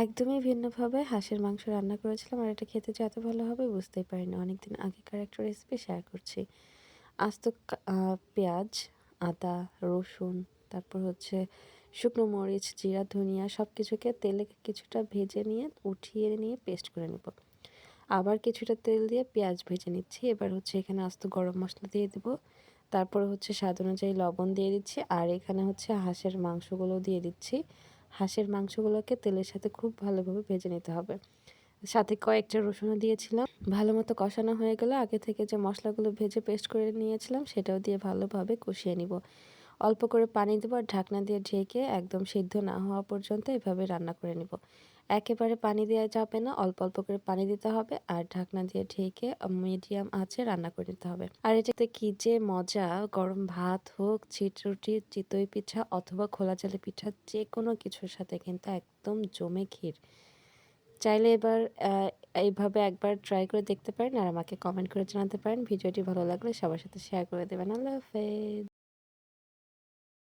একদমই ভিন্নভাবে হাঁসের মাংস রান্না করেছিলাম আর এটা খেতে যে এত ভালো হবে বুঝতেই পারিনি। অনেকদিন আগেকার একটা রেসিপি শেয়ার করছি। আস্ত পেঁয়াজ, আদা, রসুন, তারপর হচ্ছে শুকনো মরিচ, জিরা, ধনিয়া সবকিছুকে তেলে কিছুটা ভেজে নিয়ে উঠিয়ে নিয়ে পেস্ট করে নেব। আবার কিছুটা তেল দিয়ে পেঁয়াজ ভেজে নিচ্ছি। এবার হচ্ছে এখানে আস্ত গরম মসলা দিয়ে দিব। তারপরে হচ্ছে স্বাদ অনুযায়ী লবণ দিয়ে দিচ্ছি। আর এখানে হচ্ছে হাঁসের মাংসগুলো দিয়ে দিচ্ছি। হাঁসের মাংসগুলোকে তেলের সাথে খুব ভালোভাবে ভেজে নিতে হবে। সাথে কয়েকটা রসুনও দিয়েছিলাম। ভালোমতো কষানো হয়ে গেলে আগে থেকে যে মসলাগুলো ভেজে পেস্ট করে নিয়েছিলাম সেটাও দিয়ে ভালোভাবে কষিয়ে নিব। অল্প করে পানি দেবো আর ঢাকনা দিয়ে ঢেকে একদম সিদ্ধ না হওয়া পর্যন্ত এভাবে রান্না করে নিব। একেবারে পানি দেওয়া যাবে না, অল্প অল্প করে পানি দিতে হবে আর ঢাকনা দিয়ে ঢেকে মিডিয়াম আঁচে রান্না করে নিতে হবে। আর এটাতে কি যে মজা! গরম ভাত হোক, রুটি, চিতই পিঠা অথবা খোলা চালের পিঠা যেকোনো কিছুর সাথে কিন্তু একদম জমে ক্ষীর। চাইলে এবার এইভাবে একবার ট্রাই করে দেখতে পারেন আর আমাকে কমেন্ট করে জানাতে পারেন। ভিডিওটি ভালো লাগলে সবার সাথে শেয়ার করে দেবেন। আল্লাহ হাফেজ।